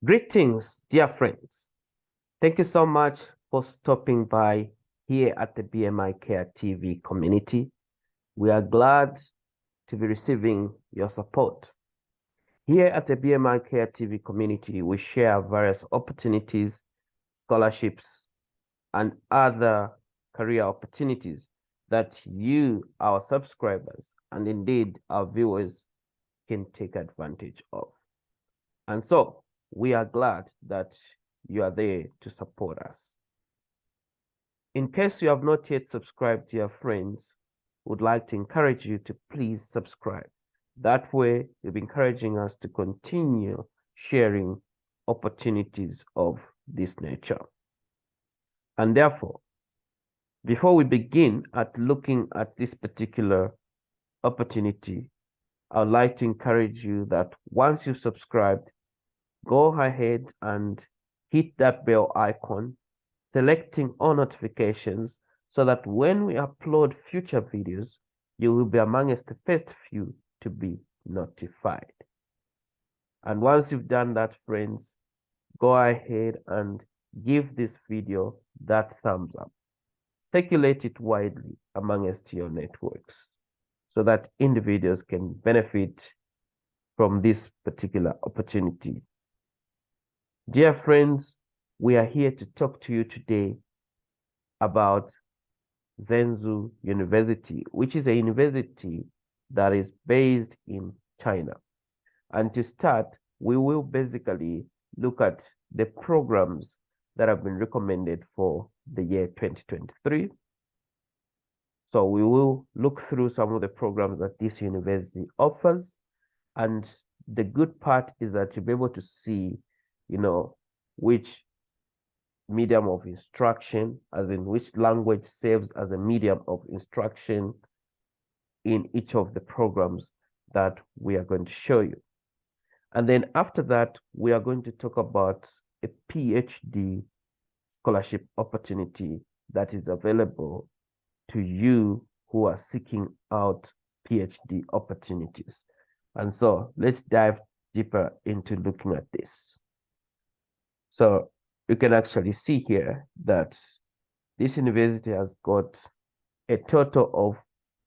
Greetings, dear friends. Thank you so much for stopping by here at the BMI Care TV community. We are glad to be receiving your support. Here at the BMI Care TV community, we share various opportunities, scholarships, and other career opportunities that you, our subscribers, and indeed our viewers can take advantage of. And so we are glad that you are there to support us. In case you have not yet subscribed, dear friends, would like to encourage you to please subscribe. That way, you'll be encouraging us to continue sharing opportunities of this nature. And therefore, before we begin at looking at this particular opportunity, I would like to encourage you that once you've subscribed, go ahead and hit that bell icon, selecting all notifications so that when we upload future videos, you will be amongst the first few to be notified. And once you've done that, friends, go ahead and give this video that thumbs up. Circulate it widely amongst your networks so that individuals can benefit from this particular opportunity. Dear friends, we are here to talk to you today about Zhengzhou University, which is a university that is based in China. And to start, we will basically look at the programs that have been recommended for the year 2023. So we will look through some of the programs that this university offers. And the good part is that you'll be able to see which medium of instruction, as in which language serves as a medium of instruction in each of the programs that we are going to show you. And then after that, we are going to talk about a PhD scholarship opportunity that is available to you who are seeking out PhD opportunities. And so let's dive deeper into looking at this. So you can actually see here that this university has got a total of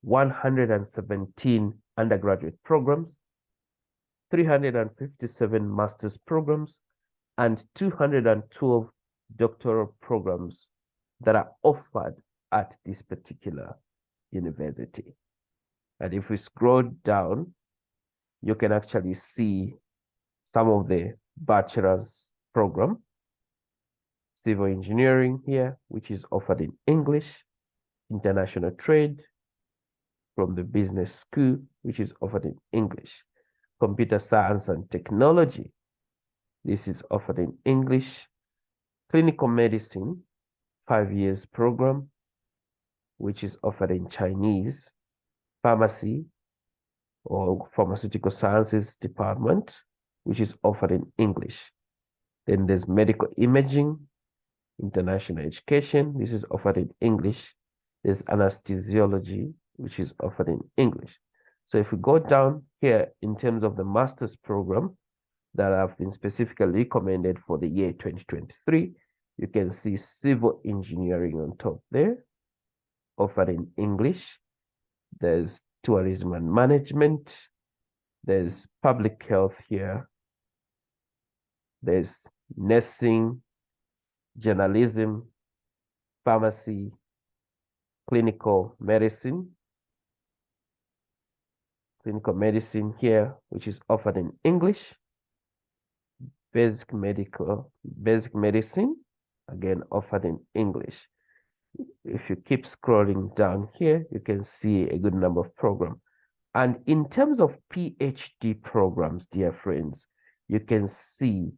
117 undergraduate programs, 357 master's programs, and 212 doctoral programs that are offered at this particular university. And if we scroll down, you can actually see some of the bachelor's program, civil engineering here, which is offered in English, international trade from the business school, which is offered in English, computer science and technology, this is offered in English, clinical medicine, 5 years program, which is offered in Chinese, pharmacy or pharmaceutical sciences department, which is offered in English. Then there's medical imaging, international education, this is offered in English. There's anesthesiology, which is offered in English. So if we go down here in terms of the master's program that have been specifically recommended for the year 2023, you can see civil engineering on top there, offered in English. There's tourism and management. There's public health here. There's nursing, journalism, pharmacy, clinical medicine here, which is offered in English, basic medicine, again offered in English. If you keep scrolling down here, you can see a good number of programs. And in terms of PhD programs, dear friends, you can see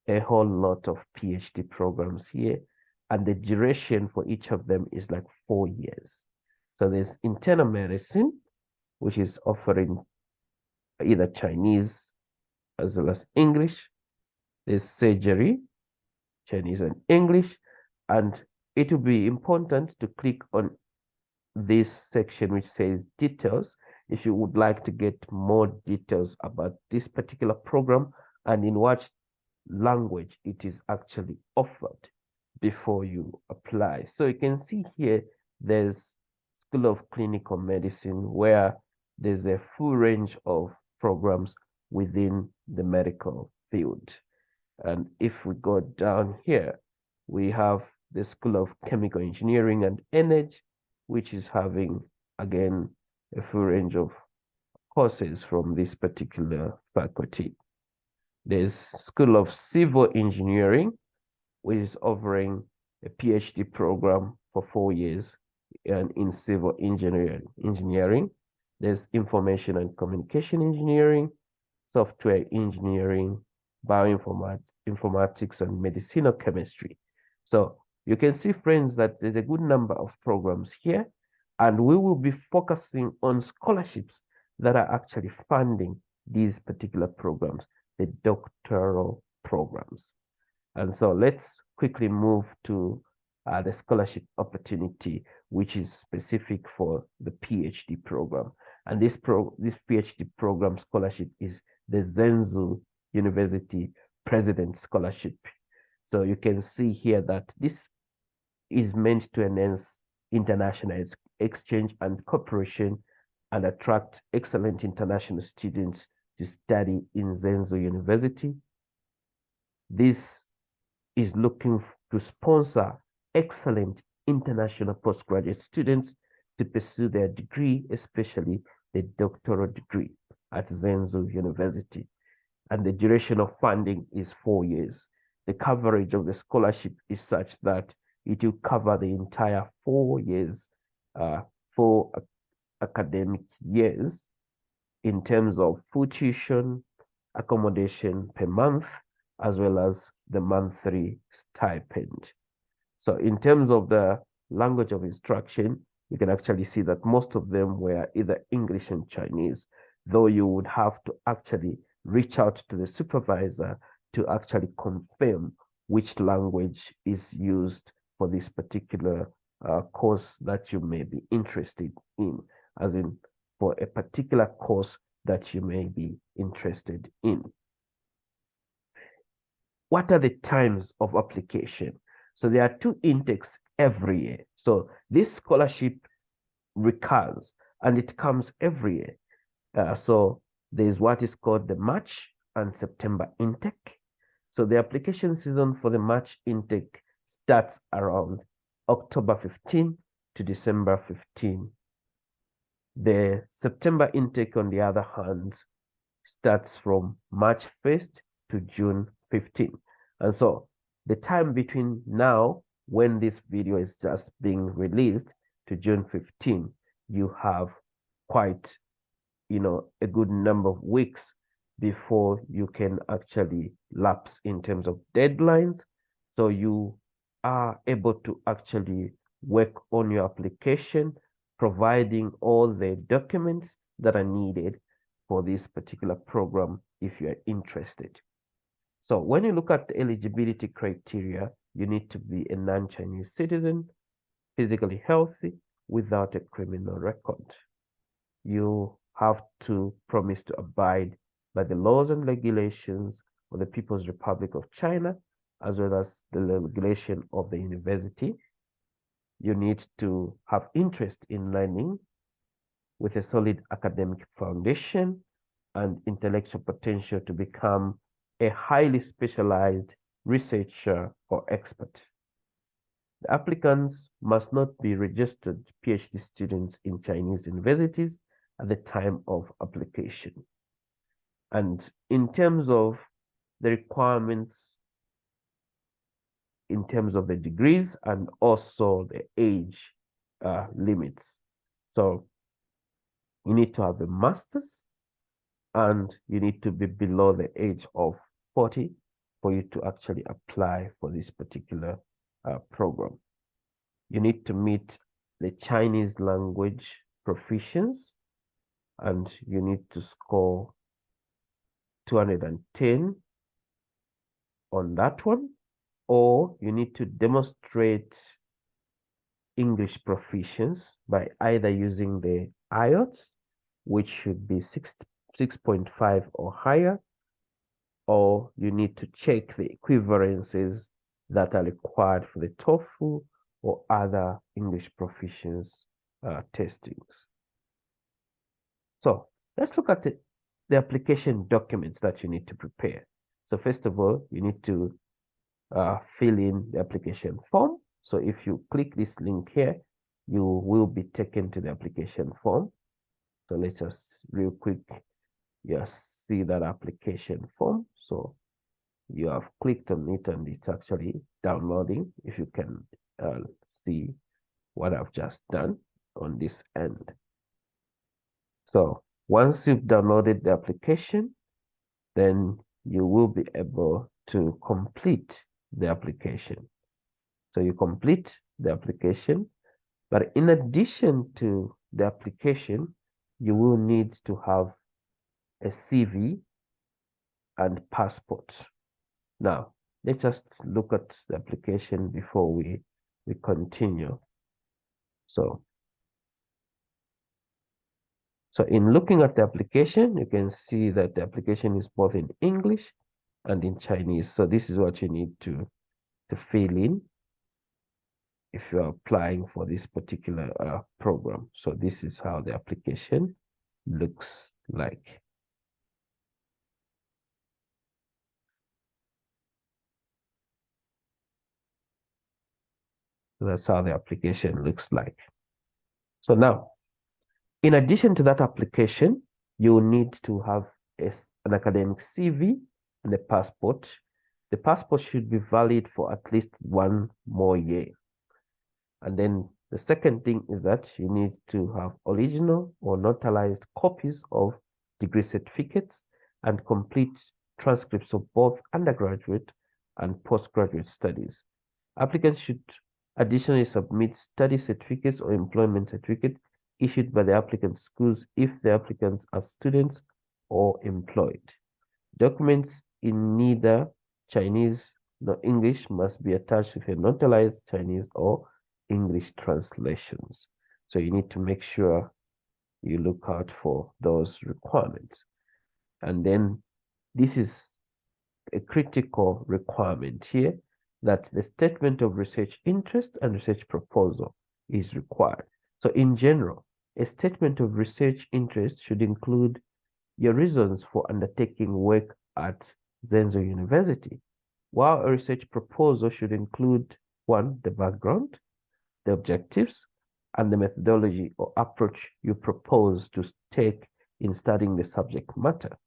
a whole lot of PhD programs here, and the duration for each of them is like 4 years. So there's internal medicine, which is offering either Chinese as well as English. There's surgery, Chinese and English, and it will be important to click on this section which says details if you would like to get more details about this particular program and in what language it is actually offered before you apply. So you can see here, there's School of Clinical Medicine, where there's a full range of programs within the medical field. And if we go down here, we have the School of Chemical Engineering and Energy, which is having, again, a full range of courses from this particular faculty. There's School of Civil Engineering, which is offering a PhD program for 4 years in civil engineering. There's Information and Communication Engineering, Software Engineering, Bioinformatics, and Medicinal Chemistry. So you can see, friends, that there's a good number of programs here, and we will be focusing on scholarships that are actually funding these particular programs, the doctoral programs. And so let's quickly move to the scholarship opportunity, which is specific for the PhD program. And this PhD program scholarship is the Zhengzhou University President Scholarship. So you can see here that this is meant to enhance international exchange and cooperation and attract excellent international students to study in Zhengzhou University. This is looking to sponsor excellent international postgraduate students to pursue their degree, especially the doctoral degree at Zhengzhou University. And the duration of funding is 4 years. The coverage of the scholarship is such that it will cover the entire 4 years, 4 academic years, in terms of full tuition, accommodation per month, as well as the monthly stipend. So in terms of the language of instruction, you can actually see that most of them were either English and Chinese, though you would have to actually reach out to the supervisor to actually confirm which language is used for this particular course that you may be interested in, as in for a particular course that you may be interested in. What are the times of application? So there are 2 intakes every year. So this scholarship recurs and it comes every year. So there's what is called the March and September intake. So the application season for the March intake starts around October 15 to December 15. The September intake, on the other hand, starts from March 1st to June 15. And so the time between now, when this video is just being released, to June 15, you have quite, a good number of weeks before you can actually lapse in terms of deadlines. So you are able to actually work on your application, providing all the documents that are needed for this particular program if you are interested. So when you look at the eligibility criteria, you need to be a non-Chinese citizen, physically healthy, without a criminal record. You have to promise to abide by the laws and regulations of the People's Republic of China, as well as the regulation of the university. You need to have interest in learning with a solid academic foundation and intellectual potential to become a highly specialized researcher or expert. The applicants must not be registered PhD students in Chinese universities at the time of application. And in terms of the requirements, in terms of the degrees and also the age limits. So you need to have a master's and you need to be below the age of 40 for you to actually apply for this particular program. You need to meet the Chinese language proficiency, and you need to score 210 on that one, or you need to demonstrate English proficiency by either using the IELTS, which should be 6.5 or higher, or you need to check the equivalences that are required for the TOEFL or other English proficiency testings. So let's look at the application documents that you need to prepare. So first of all, you need to fill in the application form. So if you click this link here, you will be taken to the application form. So let's just real quick, just see that application form. So you have clicked on it and it's actually downloading. If you can see what I've just done on this end. So once you've downloaded the application, then you will be able to complete the application. So you complete the application, but in addition to the application, you will need to have a CV and passport. Now, let's just look at the application before we continue. So in looking at the application, you can see that the application is both in English and in Chinese. So this is what you need to fill in if you are applying for this particular program. So this is how the application looks like. That's how the application looks like. So now, in addition to that application, you need to have an academic CV and a passport. The passport should be valid for at least 1 more year. And then the second thing is that you need to have original or notarized copies of degree certificates and complete transcripts of both undergraduate and postgraduate studies. Applicants should additionally submit study certificates or employment certificate issued by the applicant's schools if the applicants are students or employed. Documents in neither Chinese nor English must be attached with a notarized Chinese or English translations. So you need to make sure you look out for those requirements. And then this is a critical requirement here, that the statement of research interest and research proposal is required. So in general, a statement of research interest should include your reasons for undertaking work at Zhengzhou University, while a research proposal should include 1, the background, the objectives, and the methodology or approach you propose to take in studying the subject matter.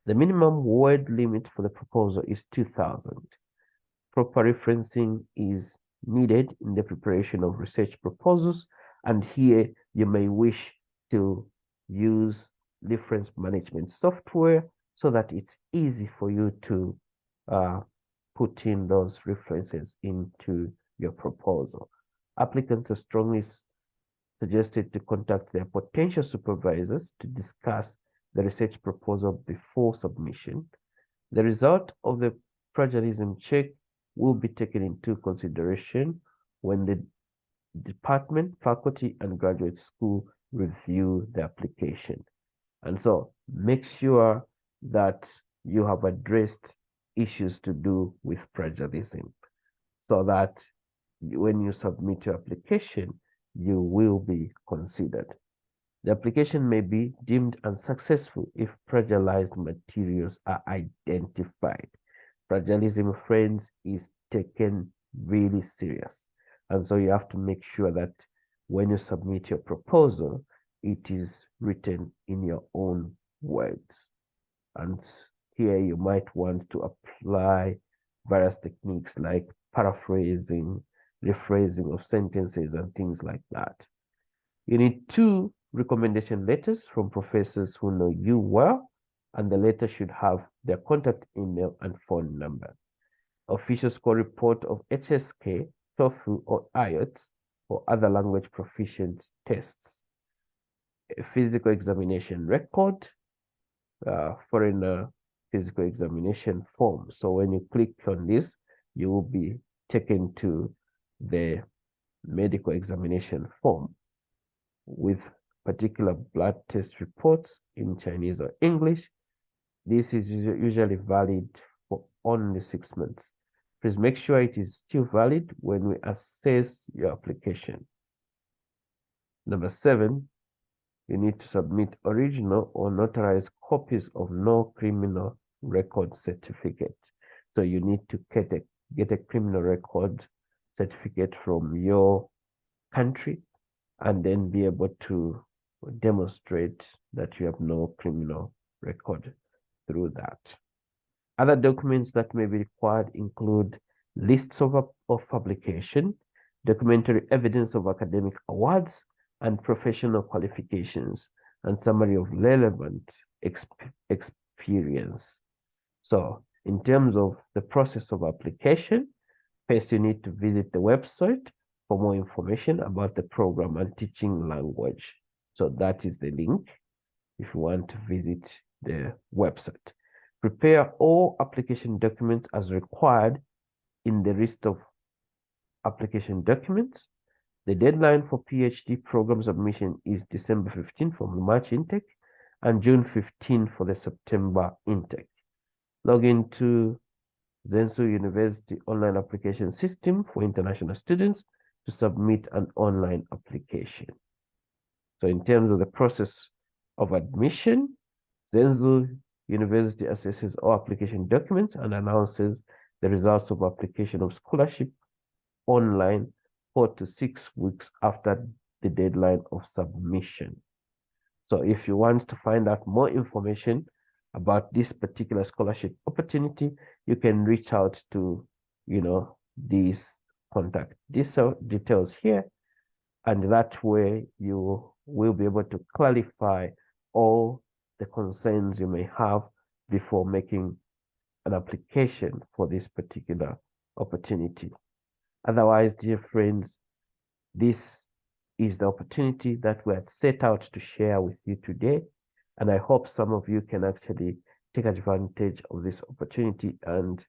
The minimum word limit for the proposal is 2,000. Proper referencing is needed in the preparation of research proposals, and here you may wish to use reference management software so that it's easy for you to put in those references into your proposal. Applicants are strongly suggested to contact their potential supervisors to discuss the research proposal before submission. The result of the plagiarism check will be taken into consideration when the department, faculty, and graduate school review the application. And so make sure that you have addressed issues to do with plagiarism so that when you submit your application, you will be considered. The application may be deemed unsuccessful if plagiarized materials are identified. Plagiarism, friends, is taken really serious. And so you have to make sure that when you submit your proposal, it is written in your own words. And here you might want to apply various techniques like paraphrasing, rephrasing of sentences, and things like that. You need 2 recommendation letters from professors who know you well, and the letter should have their contact email and phone number. Official score report of HSK, TOEFL, or IELTS, or other language proficiency tests. A physical examination record, foreigner physical examination form. So when you click on this, you will be taken to the medical examination form with particular blood test reports in Chinese or English, This is usually valid for only 6 months. Please make sure it is still valid when we assess your application. Number 7, you need to submit original or notarized copies of no criminal record certificate. So you need to get a criminal record certificate from your country and then be able to demonstrate that you have no criminal record through that. Other documents that may be required include lists of publication, documentary evidence of academic awards and professional qualifications, and summary of relevant experience. So in terms of the process of application, first you need to visit the website for more information about the program and teaching language. So that is the link if you want to visit the website. Prepare all application documents as required in the list of application documents. The deadline for PhD program submission is December 15 for the March intake and June 15 for the September intake. Log into Zhengzhou University online application system for international students to submit an online application. So in terms of the process of admission, Zhengzhou University assesses all application documents and announces the results of application of scholarship online 4 to 6 weeks after the deadline of submission. So if you want to find out more information about this particular scholarship opportunity, you can reach out to, these contact details here, and that way you will be able to clarify all the concerns you may have before making an application for this particular opportunity. Otherwise, dear friends, this is the opportunity that we had set out to share with you today. And I hope some of you can actually take advantage of this opportunity and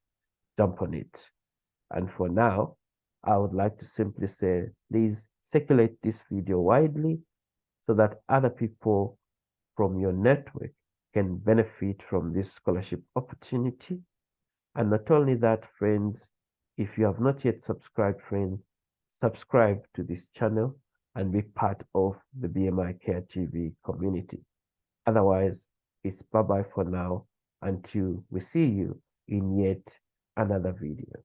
jump on it. And for now, I would like to simply say, please circulate this video widely so that other people from your network can benefit from this scholarship opportunity. And not only that, friends, if you have not yet subscribed, friends, subscribe to this channel and be part of the BMI Care TV community. Otherwise, it's bye-bye for now until we see you in yet another video.